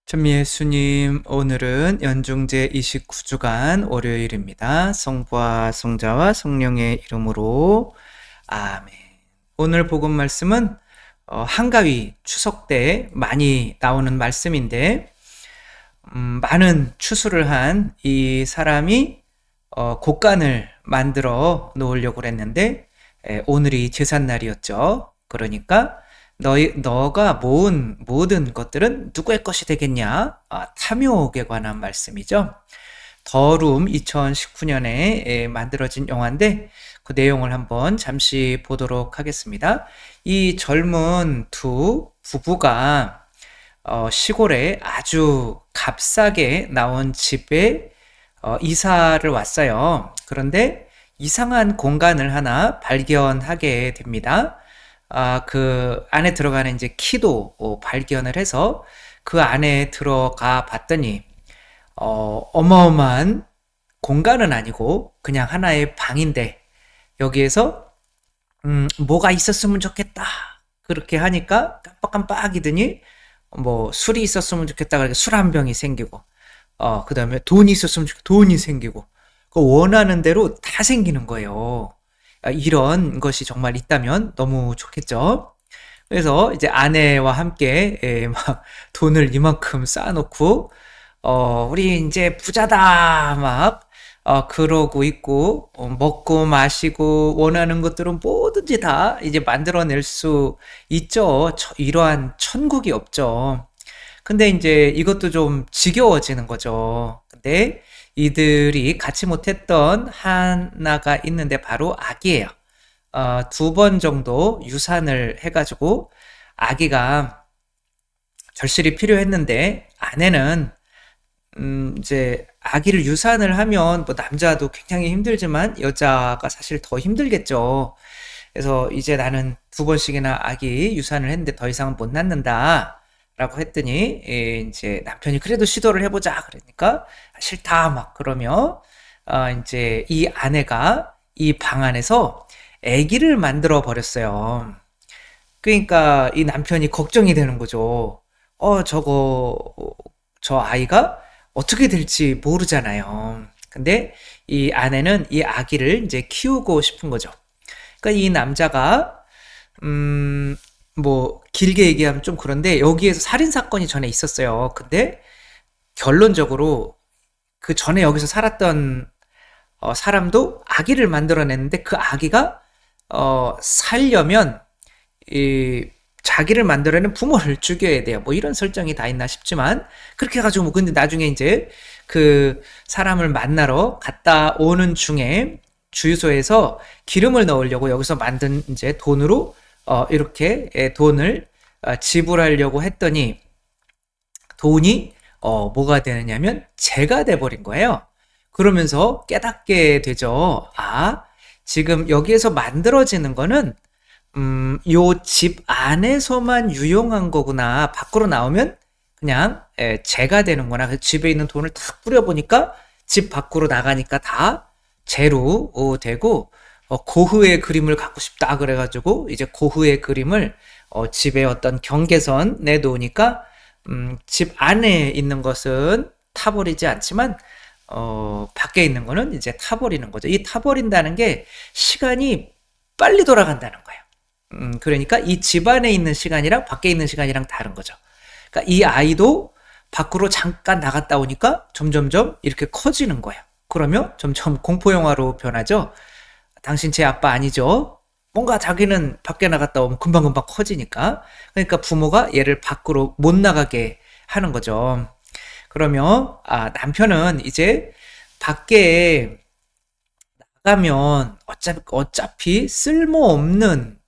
천미 예수님, 오늘은 연중제 29주간 월요일입니다. 성부와 성자와 성령의 이름으로 아멘. 오늘 복음 말씀은 한가위 추석 때 많이 나오는 말씀인데 많은 추수를 한 이 사람이 곡간을 만들어 놓으려고 그랬는데 오늘이 제삿날이었죠. 그러니까 너가 모은 모든 것들은 누구의 것이 되겠냐? 탐욕에 관한 말씀이죠. 더룸 2019년에 만들어진 영화인데 그 내용을 한번 잠시 보도록 하겠습니다. 이 젊은 두 부부가 시골에 아주 값싸게 나온 집에 이사를 왔어요. 그런데 이상한 공간을 하나 발견하게 됩니다. 그 안에 들어가는 이제 키도 발견을 해서 그 안에 들어가 봤더니 어마어마한 공간은 아니고 그냥 하나의 방인데 여기에서 뭐가 있었으면 좋겠다 그렇게 하니까 깜빡깜빡이더니 뭐 술이 있었으면 좋겠다 그러니까 술 한 병이 생기고 그 다음에 돈이 있었으면 좋겠다 돈이 생기고 그 원하는 대로 다 생기는 거예요. 이런 것이 정말 있다면 너무 좋겠죠. 그래서 이제 아내와 함께 막 돈을 이만큼 쌓아놓고 우리 이제 부자다 막 그러고 있고 먹고 마시고 원하는 것들은 뭐든지 다 이제 만들어낼 수 있죠. 이러한 천국이 없죠. 근데 이제 이것도 좀 지겨워지는 거죠. 근데 이들이 갖지 못했던 하나가 있는데 바로 아기예요. 2번 정도 유산을 해가지고 아기가 절실히 필요했는데 아내는 이제 아기를 유산을 하면 뭐 남자도 굉장히 힘들지만 여자가 사실 더 힘들겠죠. 그래서 이제 나는 2번씩이나 아기 유산을 했는데 더 이상은 못 낳는다. 라고 했더니 이제 남편이 그래도 시도를 해보자 그러니까 싫다 막 그러며 이제 이 아내가 이 방 안에서 아기를 만들어 버렸어요. 그러니까 이 남편이 걱정이 되는 거죠. 저 아이가 어떻게 될지 모르잖아요. 근데 이 아내는 이 아기를 이제 키우고 싶은 거죠. 그러니까 이 남자가 뭐 길게 얘기하면 좀 그런데 여기에서 살인 사건이 전에 있었어요. 근데 결론적으로 그 전에 여기서 살았던 사람도 아기를 만들어냈는데 그 아기가 살려면 이 자기를 만들어낸 부모를 죽여야 돼요. 뭐 이런 설정이 다 있나 싶지만 그렇게 해가지고 뭐 근데 나중에 이제 그 사람을 만나러 갔다 오는 중에 주유소에서 기름을 넣으려고 여기서 만든 이제 돈으로 이렇게 돈을 지불하려고 했더니 돈이 뭐가 되느냐면 재가 돼버린 거예요. 그러면서 깨닫게 되죠. 지금 여기에서 만들어지는 거는 요 집 안에서만 유용한 거구나. 밖으로 나오면 그냥 재가 되는구나. 그래서 집에 있는 돈을 탁 뿌려보니까 집 밖으로 나가니까 다 재로 되고 고흐의 그림을 갖고 싶다 그래가지고 이제 고흐의 그림을 집에 어떤 경계선 내놓으니까 집 안에 있는 것은 타버리지 않지만 밖에 있는 거는 이제 타버리는 거죠. 이 타버린다는 게 시간이 빨리 돌아간다는 거예요. 그러니까 이 집 안에 있는 시간이랑 밖에 있는 시간이랑 다른 거죠. 그러니까 이 아이도 밖으로 잠깐 나갔다 오니까 점점점 이렇게 커지는 거예요. 그러면 점점 공포영화로 변하죠. 당신 제 아빠 아니죠? 뭔가 자기는 밖에 나갔다 오면 금방금방 커지니까. 그러니까 부모가 얘를 밖으로 못 나가게 하는 거죠. 그러면 남편은 이제 밖에 나가면 어차피 쓸모없는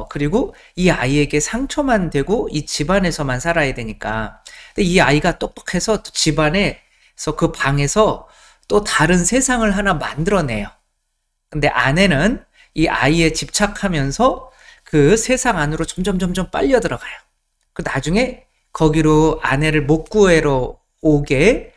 그리고 이 아이에게 상처만 되고 이 집안에서만 살아야 되니까. 근데 이 아이가 똑똑해서 또 집안에서 그 방에서 또 다른 세상을 하나 만들어내요. 근데 아내는 이 아이에 집착하면서 그 세상 안으로 점점 빨려 들어가요. 그 나중에 거기로 아내를 못 구해러 오게,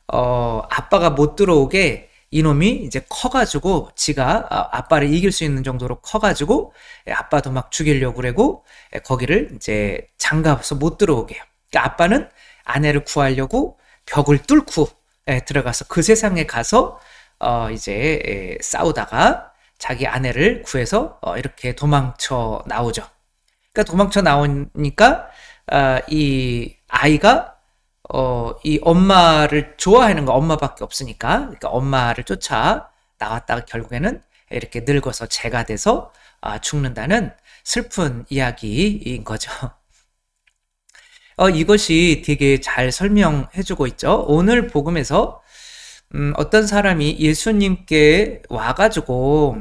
아빠가 못 들어오게 이놈이 이제 커가지고 지가 아빠를 이길 수 있는 정도로 커가지고 아빠도 막 죽이려고 그러고 거기를 이제 장가서 못 들어오게 해요. 그러니까 아빠는 아내를 구하려고 벽을 뚫고 들어가서 그 세상에 가서 이제 싸우다가 자기 아내를 구해서 이렇게 도망쳐 나오죠. 그러니까 도망쳐 나오니까 이 아이가 이 엄마를 좋아하는 거 엄마밖에 없으니까 그러니까 엄마를 쫓아 나왔다가 결국에는 이렇게 늙어서 재가 돼서 죽는다는 슬픈 이야기인 거죠. 이것이 되게 잘 설명해주고 있죠. 오늘 복음에서 어떤 사람이 예수님께 와가지고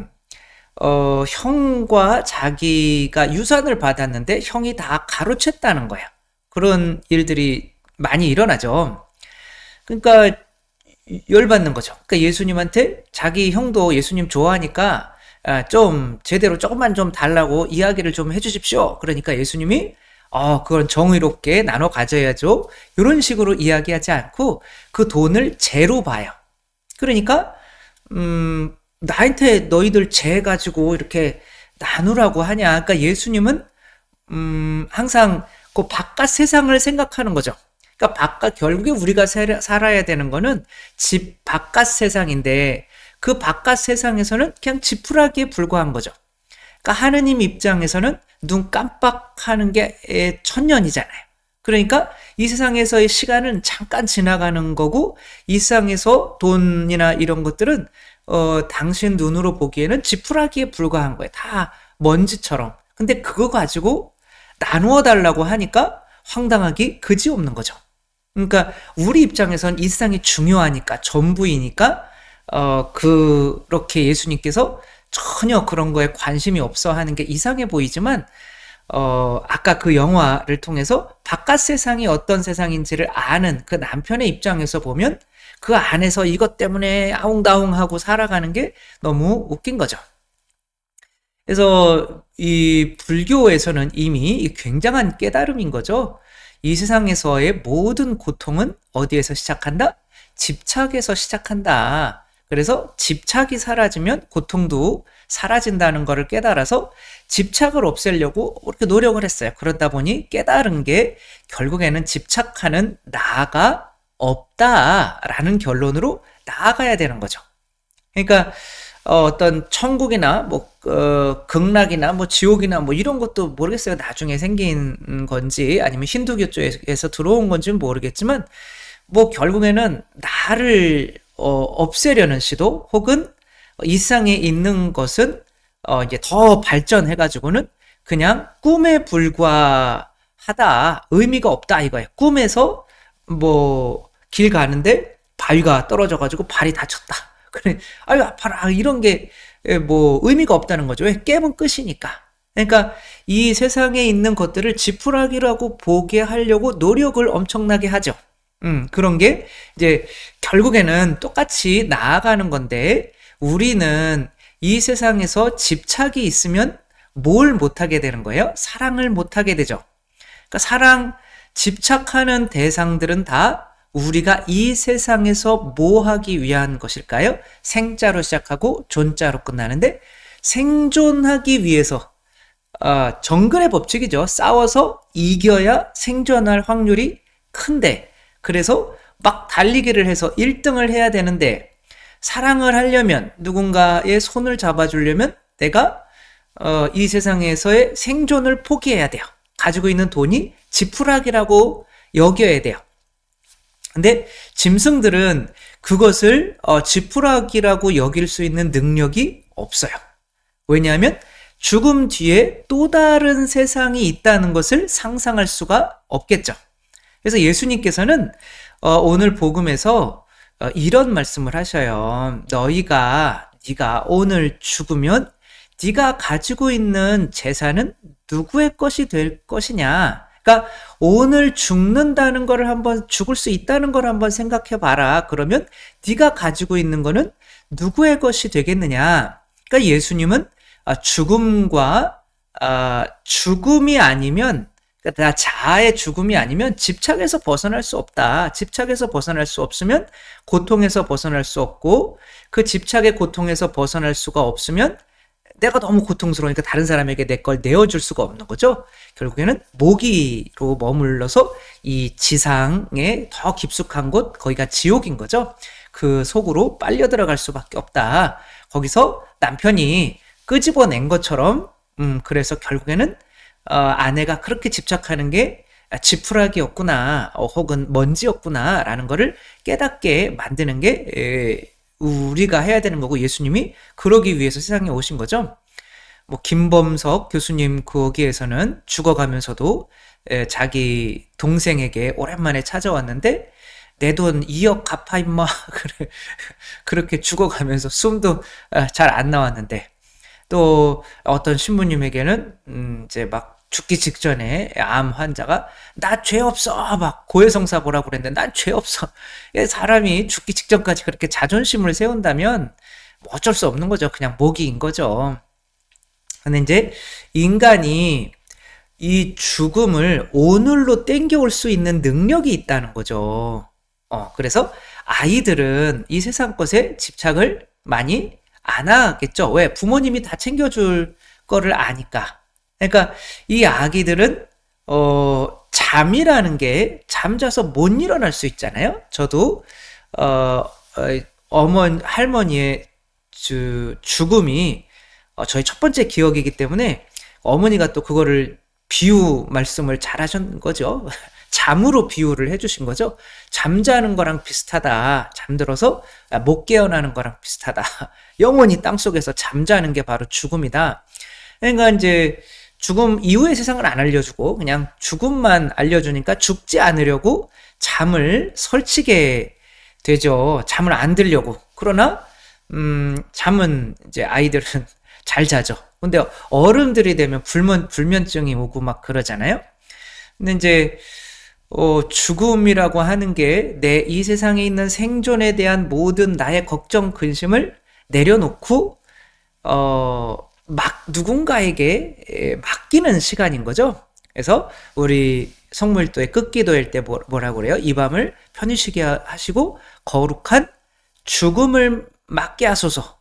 형과 자기가 유산을 받았는데 형이 다 가로챘다는 거야. 그런 일들이 많이 일어나죠. 그러니까 열받는 거죠. 그러니까 예수님한테 자기 형도 예수님 좋아하니까 좀 제대로 조금만 좀 달라고 이야기를 좀 해주십시오. 그러니까 예수님이 그건 정의롭게 나눠 가져야죠. 이런 식으로 이야기하지 않고 그 돈을 재로 봐요. 그러니까 나한테 너희들 재 가지고 이렇게 나누라고 하냐. 그러니까 예수님은 항상 그 바깥 세상을 생각하는 거죠. 그러니까 바깥 결국에 우리가 살아야 되는 거는 집 바깥 세상인데 그 바깥 세상에서는 그냥 지푸라기에 불과한 거죠. 그러니까 하느님 입장에서는 눈 깜빡하는 게 천년이잖아요. 그러니까 이 세상에서의 시간은 잠깐 지나가는 거고 이 세상에서 돈이나 이런 것들은 당신 눈으로 보기에는 지푸라기에 불과한 거예요. 다 먼지처럼. 근데 그거 가지고 나누어 달라고 하니까 황당하기 그지없는 거죠. 그러니까 우리 입장에선 이 세상이 중요하니까 전부이니까 그렇게 예수님께서 전혀 그런 거에 관심이 없어 하는 게 이상해 보이지만 아까 그 영화를 통해서 바깥 세상이 어떤 세상인지를 아는 그 남편의 입장에서 보면 그 안에서 이것 때문에 아웅다웅하고 살아가는 게 너무 웃긴 거죠. 그래서 이 불교에서는 이미 굉장한 깨달음인 거죠. 이 세상에서의 모든 고통은 어디에서 시작한다? 집착에서 시작한다. 그래서 집착이 사라지면 고통도 사라진다는 것을 깨달아서 집착을 없애려고 그렇게 노력을 했어요. 그러다 보니 깨달은 게 결국에는 집착하는 나가 없다라는 결론으로 나아가야 되는 거죠. 그러니까 어떤 천국이나 극락이나 지옥이나 이런 것도 모르겠어요. 나중에 생긴 건지 아니면 힌두교 쪽에서 들어온 건지는 모르겠지만 결국에는 나를 없애려는 시도 혹은 이 세상에 있는 것은 이제 더 발전해가지고는 그냥 꿈에 불과하다, 의미가 없다 이거예요. 꿈에서 길 가는데 바위가 떨어져가지고 발이 다쳤다. 그래, 아유 아파라 이런 게 의미가 없다는 거죠. 왜? 깨면 끝이니까. 그러니까 이 세상에 있는 것들을 지푸라기라고 보게 하려고 노력을 엄청나게 하죠. 그런 게 이제 결국에는 똑같이 나아가는 건데 우리는 이 세상에서 집착이 있으면 뭘 못하게 되는 거예요? 사랑을 못하게 되죠. 그러니까 집착하는 대상들은 다 우리가 이 세상에서 뭐 하기 위한 것일까요? 생자로 시작하고 존자로 끝나는데 생존하기 위해서 정글의 법칙이죠. 싸워서 이겨야 생존할 확률이 큰데 그래서 막 달리기를 해서 1등을 해야 되는데 사랑을 하려면 누군가의 손을 잡아주려면 내가 이 세상에서의 생존을 포기해야 돼요. 가지고 있는 돈이 지푸라기라고 여겨야 돼요. 근데 짐승들은 그것을 지푸라기라고 여길 수 있는 능력이 없어요. 왜냐하면 죽음 뒤에 또 다른 세상이 있다는 것을 상상할 수가 없겠죠. 그래서 예수님께서는 오늘 복음에서 이런 말씀을 하셔요. 네가 오늘 죽으면 네가 가지고 있는 재산은 누구의 것이 될 것이냐. 그러니까 오늘 죽는다는 거를 죽을 수 있다는 걸 한번 생각해 봐라. 그러면 네가 가지고 있는 거는 누구의 것이 되겠느냐. 그러니까 예수님은 죽음이 아니면 그러니까 자아의 죽음이 아니면 집착에서 벗어날 수 없다. 집착에서 벗어날 수 없으면 고통에서 벗어날 수 없고 그 집착의 고통에서 벗어날 수가 없으면 내가 너무 고통스러우니까 다른 사람에게 내 걸 내어줄 수가 없는 거죠. 결국에는 모기로 머물러서 이 지상에 더 깊숙한 곳, 거기가 지옥인 거죠. 그 속으로 빨려 들어갈 수밖에 없다. 거기서 남편이 끄집어낸 것처럼, 그래서 결국에는 아내가 그렇게 집착하는 게 지푸라기였구나, 혹은 먼지였구나라는 거를 깨닫게 만드는 게 우리가 해야 되는 거고, 예수님이 그러기 위해서 세상에 오신 거죠. 뭐 김범석 교수님 거기에서는 죽어가면서도 자기 동생에게 오랜만에 찾아왔는데, 내 돈 2억 갚아 임마. 그래, 그렇게 죽어가면서 숨도 잘 안 나왔는데, 또 어떤 신부님에게는 이제 막 죽기 직전에 암 환자가 나 죄 없어 막 고해성사 보라고 그랬는데 난 죄 없어. 사람이 죽기 직전까지 그렇게 자존심을 세운다면 뭐 어쩔 수 없는 거죠. 그냥 모기인 거죠. 근데 이제 인간이 이 죽음을 오늘로 땡겨올 수 있는 능력이 있다는 거죠. 그래서 아이들은 이 세상 것에 집착을 많이 안 하겠죠. 왜? 부모님이 다 챙겨줄 거를 아니까. 그러니까 이 아기들은 잠이라는 게 잠자서 못 일어날 수 있잖아요. 저도 할머니의 죽음이 저희 첫 번째 기억이기 때문에 어머니가 또 그거를 비유 말씀을 잘 하신 거죠. 잠으로 비유를 해주신 거죠. 잠자는 거랑 비슷하다. 잠들어서 못 깨어나는 거랑 비슷하다. 영원히 땅속에서 잠자는 게 바로 죽음이다. 그러니까 이제 죽음 이후의 세상을 안 알려주고 그냥 죽음만 알려주니까 죽지 않으려고 잠을 설치게 되죠. 잠을 안 들려고. 그러나 잠은 이제 아이들은 잘 자죠. 근데 어른들이 되면 불면증이 오고 막 그러잖아요. 근데 이제 죽음이라고 하는 게 내 이 세상에 있는 생존에 대한 모든 나의 걱정, 근심을 내려놓고 막 누군가에게 맡기는 시간인 거죠. 그래서 우리 성물도의 끝기도일 때 뭐라고 그래요? 이 밤을 편히 쉬게 하시고 거룩한 죽음을 맞게 하소서.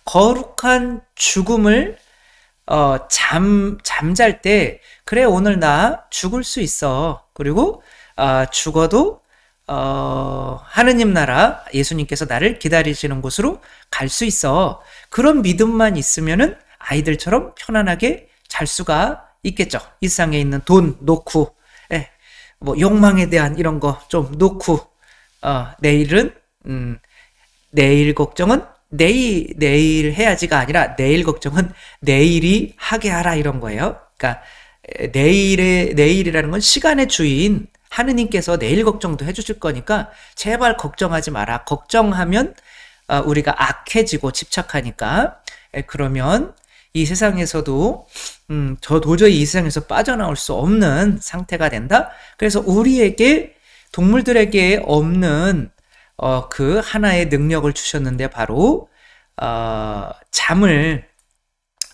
거룩한 죽음을 잠잘 때, 그래, 오늘 나 죽을 수 있어. 그리고, 죽어도, 하느님 나라, 예수님께서 나를 기다리시는 곳으로 갈 수 있어. 그런 믿음만 있으면은 아이들처럼 편안하게 잘 수가 있겠죠. 이 세상에 있는 돈 놓고, 뭐, 욕망에 대한 이런 거 좀 놓고, 내일은, 내일 걱정은 내일 해야지가 아니라 내일 걱정은 내일이 하게 하라 이런 거예요. 그러니까 내일이라는 건 시간의 주인 하느님께서 내일 걱정도 해주실 거니까 제발 걱정하지 마라. 걱정하면 우리가 악해지고 집착하니까. 그러면 이 세상에서도 저 도저히 이 세상에서 빠져나올 수 없는 상태가 된다. 그래서 우리에게 동물들에게 없는 그 하나의 능력을 주셨는데 바로 잠을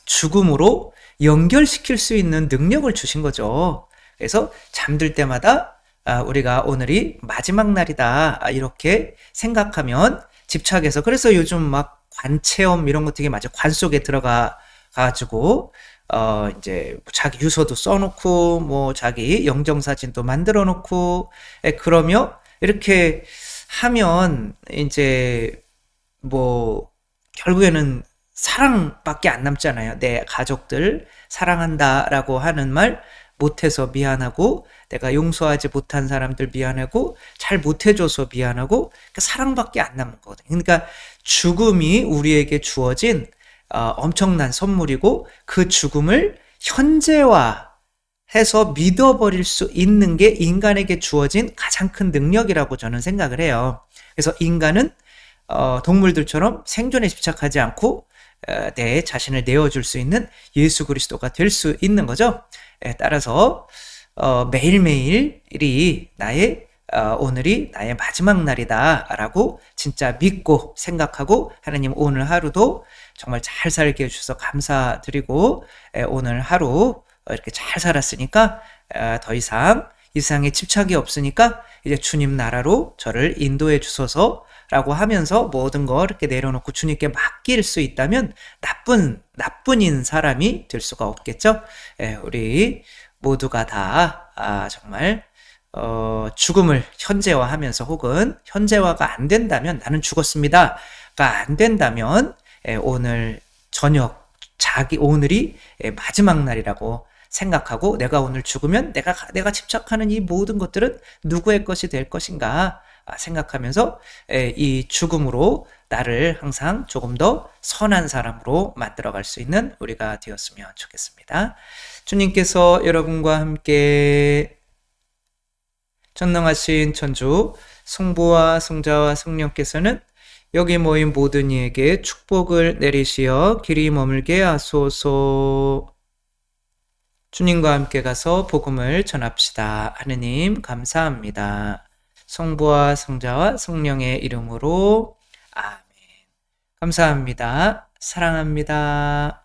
죽음으로 연결시킬 수 있는 능력을 주신 거죠. 그래서 잠들 때마다 우리가 오늘이 마지막 날이다 이렇게 생각하면 집착해서, 그래서 요즘 막 관체험 이런 거 되게 많죠. 관 속에 들어가 가지고 이제 자기 유서도 써놓고 뭐 자기 영정사진도 만들어 놓고 그러며 이렇게 하면 이제 뭐 결국에는 사랑밖에 안 남잖아요. 내 가족들 사랑한다라고 하는 말 못해서 미안하고, 내가 용서하지 못한 사람들 미안하고, 잘 못해줘서 미안하고, 그러니까 사랑밖에 안 남은 거거든요. 그러니까 죽음이 우리에게 주어진 엄청난 선물이고, 그 죽음을 현재화 해서 믿어버릴 수 있는 게 인간에게 주어진 가장 큰 능력이라고 저는 생각을 해요. 그래서 인간은 동물들처럼 생존에 집착하지 않고 내 자신을 내어줄 수 있는 예수 그리스도가 될 수 있는 거죠. 따라서 매일매일이 오늘이 나의 마지막 날이다 라고 진짜 믿고 생각하고, 하나님 오늘 하루도 정말 잘 살게 해주셔서 감사드리고, 오늘 하루 이렇게 잘 살았으니까 더 이상 이 세상에 집착이 없으니까 이제 주님 나라로 저를 인도해 주소서 라고 하면서 모든 걸 이렇게 내려놓고 주님께 맡길 수 있다면 나뿐인 사람이 될 수가 없겠죠? 예, 우리 모두가 다, 정말, 죽음을 현재화하면서 혹은 현재화가 안 된다면 나는 죽었습니다가 안 된다면, 오늘 저녁, 오늘이 마지막 날이라고 생각하고 내가 오늘 죽으면 내가 집착하는 이 모든 것들은 누구의 것이 될 것인가 생각하면서 이 죽음으로 나를 항상 조금 더 선한 사람으로 만들어갈 수 있는 우리가 되었으면 좋겠습니다. 주님께서 여러분과 함께 전능하신 천주 성부와 성자와 성령께서는 여기 모인 모든 이에게 축복을 내리시어 길이 머물게 하소서. 주님과 함께 가서 복음을 전합시다. 하느님 감사합니다. 성부와 성자와 성령의 이름으로 아멘. 감사합니다. 사랑합니다.